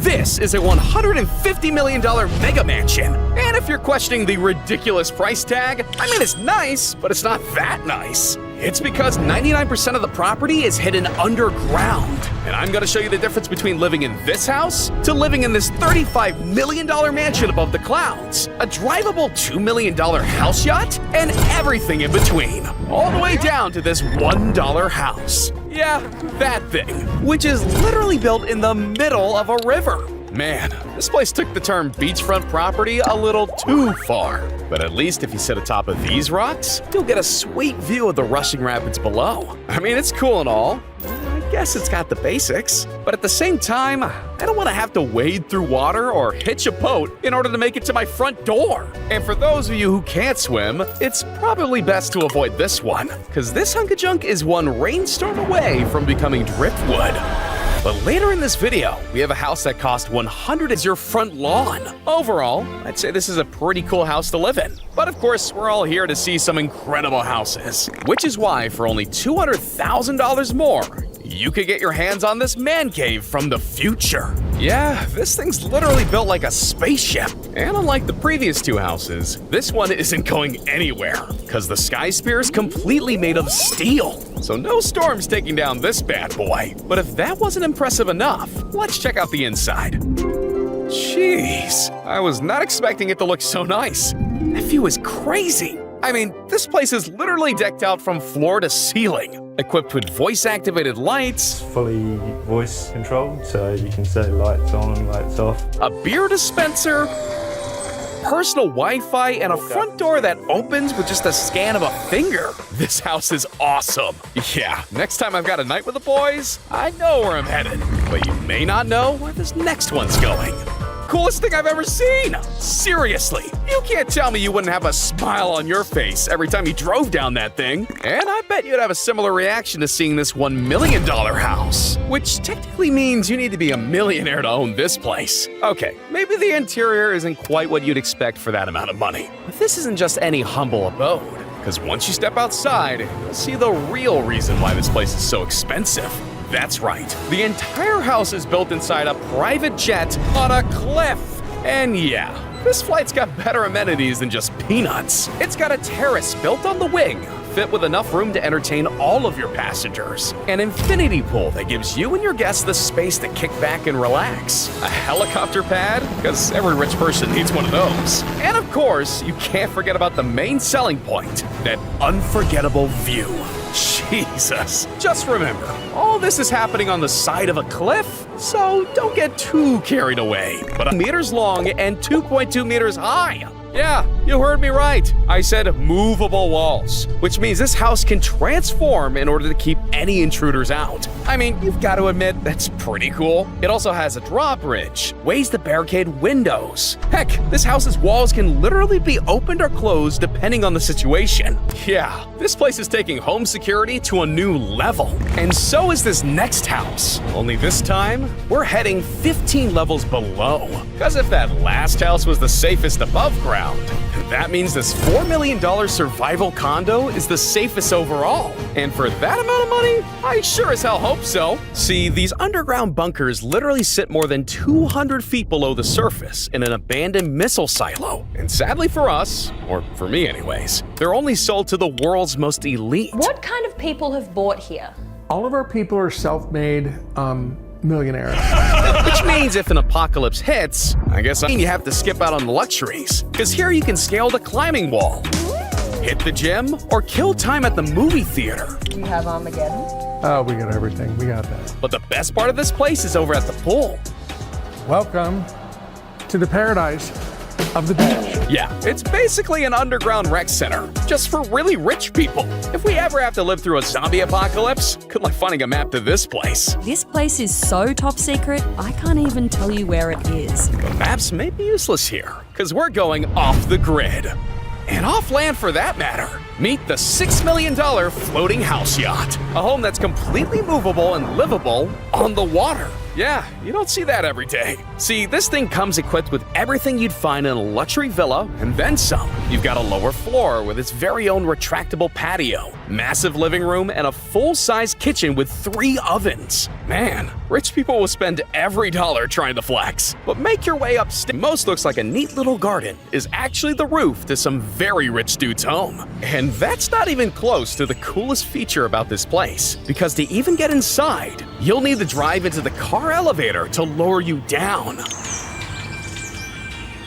This is a $150 million mega mansion. And if you're questioning the ridiculous price tag, I mean, it's nice, but it's not that nice. It's because 99% of the property is hidden underground. And I'm gonna show you the difference between living in this house to living in this $35 million mansion above the clouds, a drivable $2 million house yacht, and everything in between. All the way down to this $1 house. Yeah, that thing, which is literally built in the middle of a river. Man, this place took the term beachfront property a little too far. But at least if you sit atop of these rocks, you'll get a sweet view of the rushing rapids below. I mean, it's cool and all. I guess it's got the basics. But at the same time, I don't want to have to wade through water or hitch a boat in order to make it to my front door. And for those of you who can't swim, it's probably best to avoid this one, because this hunk of junk is one rainstorm away from becoming driftwood. But later in this video, we have a house that cost $100 as your front lawn. Overall, I'd say this is a pretty cool house to live in. But of course, we're all here to see some incredible houses, which is why for only $200,000 more, you could get your hands on this man cave from the future. Yeah, this thing's literally built like a spaceship. And unlike the previous two houses, this one isn't going anywhere, because the sky sphere is completely made of steel. So no storm's taking down this bad boy. But if that wasn't impressive enough, let's check out the inside. Jeez, I was not expecting it to look so nice. That view is crazy. I mean, this place is literally decked out from floor to ceiling, equipped with voice-activated lights, fully voice controlled, so you can say lights on, lights off, a beer dispenser, personal Wi-Fi, and a front door that opens with just a scan of a finger. This house is awesome. Yeah, next time I've got a night with the boys, I know where I'm headed. But you may not know where this next one's going. Coolest thing I've ever seen! Seriously, you can't tell me you wouldn't have a smile on your face every time you drove down that thing. And I bet you'd have a similar reaction to seeing this $1 million house, which technically means you need to be a millionaire to own this place. Okay, maybe the interior isn't quite what you'd expect for that amount of money. But this isn't just any humble abode, because once you step outside, you'll see the real reason why this place is so expensive. That's right. The entire house is built inside a private jet on a cliff. And yeah, this flight's got better amenities than just peanuts. It's got a terrace built on the wing, fit with enough room to entertain all of your passengers. An infinity pool that gives you and your guests the space to kick back and relax. A helicopter pad, because every rich person needs one of those. And of course, you can't forget about the main selling point, that unforgettable view. Jesus. Just remember, all this is happening on the side of a cliff, so don't get too carried away. But 2 meters long and 2.2 meters high. Yeah, you heard me right. I said movable walls, which means this house can transform in order to keep any intruders out. I mean, you've got to admit, that's pretty cool. It also has a drawbridge, ways to barricade windows. Heck, this house's walls can literally be opened or closed depending on the situation. Yeah, this place is taking home security to a new level. And so is this next house. Only this time, we're heading 15 levels below. Because if that last house was the safest above ground, that means this $4 million survival condo is the safest overall. And for that amount of money, I sure as hell hope so. See, these underground bunkers literally sit more than 200 feet below the surface in an abandoned missile silo. And sadly for us, or for me anyways, they're only sold to the world's most elite. What kind of people have bought here? All of our people are self-made millionaires. Which means if an apocalypse hits, I guess you have to skip out on the luxuries. Because here you can scale the climbing wall, hit the gym, or kill time at the movie theater. Do you have Armageddon? Oh, we got everything. We got that. But the best part of this place is over at the pool. Welcome to the paradise of the beach. Yeah, it's basically an underground rec center, just for really rich people. If we ever have to live through a zombie apocalypse, good luck finding a map to this place. This place is so top secret, I can't even tell you where it is. The maps may be useless here, because we're going off the grid. And off land for that matter. Meet the $6 million floating house yacht. A home that's completely movable and livable on the water. Yeah, you don't see that every day. See, this thing comes equipped with everything you'd find in a luxury villa and then some. You've got a lower floor with its very own retractable patio, massive living room, and a full-size kitchen with 3 ovens. Man, rich people will spend every dollar trying to flex. But make your way upstairs. Most looks like a neat little garden is actually the roof to some very rich dude's home. And that's not even close to the coolest feature about this place, because to even get inside, you'll need to drive into the car elevator to lower you down.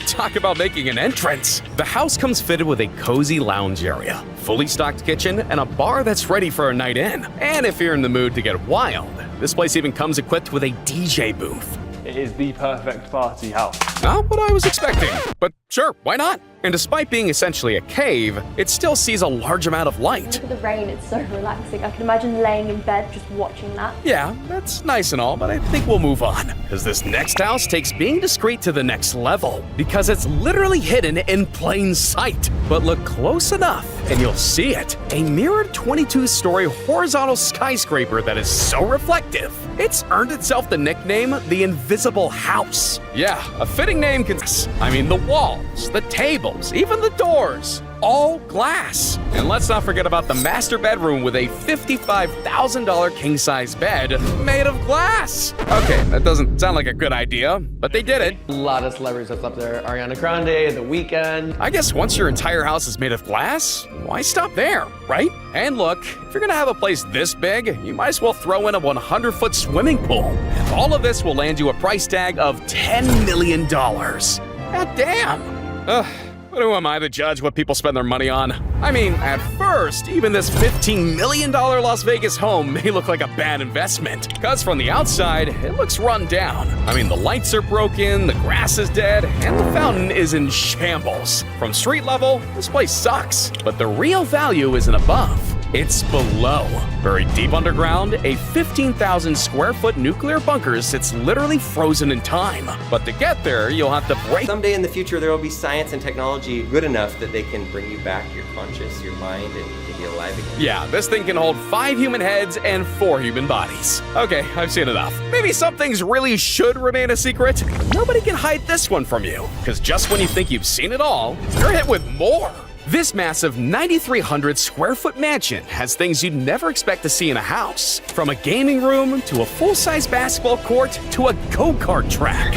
Talk about making an entrance. The house comes fitted with a cozy lounge area, fully stocked kitchen, and a bar that's ready for a night in. And if you're in the mood to get wild, this place even comes equipped with a DJ booth. It is the perfect party house. Not what I was expecting, but sure, why not? And despite being essentially a cave, it still sees a large amount of light. Look at the rain, it's so relaxing. I can imagine laying in bed just watching that. Yeah, that's nice and all, but I think we'll move on, because this next house takes being discreet to the next level, because it's literally hidden in plain sight. But look close enough, and you'll see it. A mirrored 22-story horizontal skyscraper that is so reflective, it's earned itself the nickname the Invisible House. Yeah, a fitting name the walls, the tables, even the doors, all glass. And let's not forget about the master bedroom with a $55,000 king-size bed made of glass. Okay, that doesn't sound like a good idea, but they did it. A lot of celebrities that's up there. Ariana Grande, The Weeknd. I guess once your entire house is made of glass, why stop there, right? And look, if you're gonna have a place this big, you might as well throw in a 100-foot swimming pool. And all of this will land you a price tag of $10 million. God damn. Ugh. But who am I to judge what people spend their money on? I mean, at first, even this $15 million Las Vegas home may look like a bad investment. Because from the outside, it looks run down. I mean, the lights are broken, the grass is dead, and the fountain is in shambles. From street level, this place sucks. But the real value isn't above. It's below. Buried deep underground, a 15,000 square foot nuclear bunker sits literally frozen in time. But to get there, you'll have to break. Someday in the future, there will be science and technology good enough that they can bring you back your conscious, your mind, and get you alive again. Yeah, this thing can hold 5 human heads and 4 human bodies. Okay, I've seen enough. Maybe some things really should remain a secret. Nobody can hide this one from you, because just when you think you've seen it all, you're hit with more. This massive 9,300 square foot mansion has things you'd never expect to see in a house. From a gaming room, to a full-size basketball court, to a go-kart track.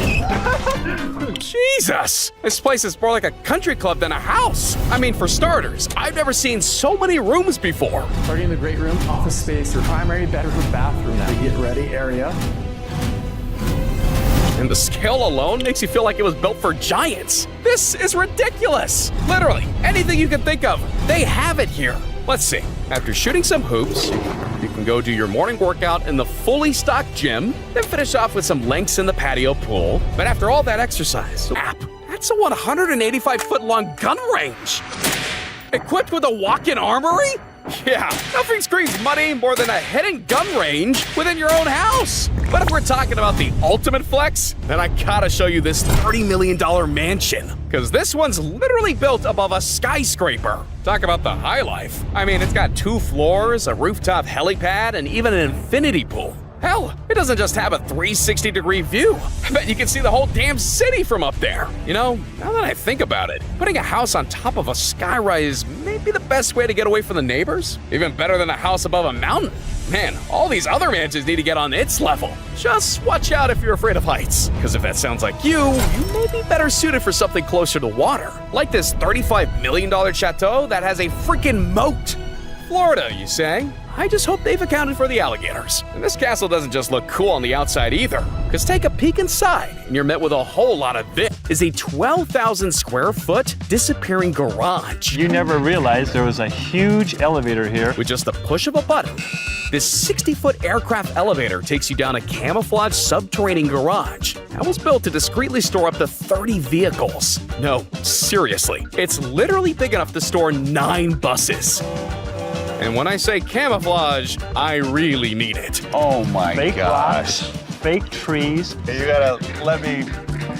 Jesus! This place is more like a country club than a house. I mean, for starters, I've never seen so many rooms before. Starting in the great room, office space, your primary bedroom, bathroom, the get ready area. And the scale alone makes you feel like it was built for giants. This is ridiculous. Literally, anything you can think of, they have it here. Let's see. After shooting some hoops, you can go do your morning workout in the fully stocked gym, then finish off with some links in the patio pool. But after all that exercise, that's a 185-foot-long gun range. Equipped with a walk-in armory? Yeah, nothing screams money more than a hidden gun range within your own house. But if we're talking about the ultimate flex, then I gotta show you this $30 million mansion. Because this one's literally built above a skyscraper. Talk about the high life. I mean, it's got 2 floors, a rooftop helipad, and even an infinity pool. Hell, it doesn't just have a 360-degree view. I bet you can see the whole damn city from up there. You know, now that I think about it, putting a house on top of a skyrise may be the best way to get away from the neighbors. Even better than a house above a mountain. Man, all these other mansions need to get on its level. Just watch out if you're afraid of heights. Because if that sounds like you may be better suited for something closer to water. Like this $35 million chateau that has a freaking moat. Florida, you say? I just hope they've accounted for the alligators. And this castle doesn't just look cool on the outside either. Because take a peek inside, and you're met with a whole lot of this. Is a 12,000 square foot disappearing garage. You never realized there was a huge elevator here. With just the push of a button, this 60-foot aircraft elevator takes you down a camouflaged subterranean garage that was built to discreetly store up to 30 vehicles. No, seriously, it's literally big enough to store 9 buses. And when I say camouflage, I really mean it. Oh my Fake gosh. rocks, fake trees. You gotta let me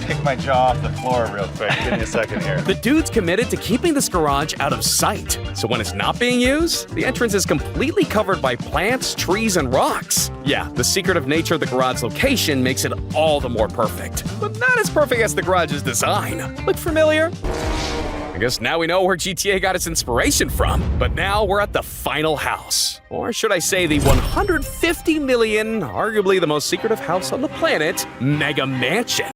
take my jaw off the floor real quick. Give me a second here. The dude's committed to keeping this garage out of sight. So when it's not being used, the entrance is completely covered by plants, trees, and rocks. Yeah, the secretive nature of the garage location makes it all the more perfect. But not as perfect as the garage's design. Look familiar? I guess now we know where GTA got its inspiration from. But now we're at the final house. Or should I say the 150 million, arguably the most secretive house on the planet, Mega Mansion.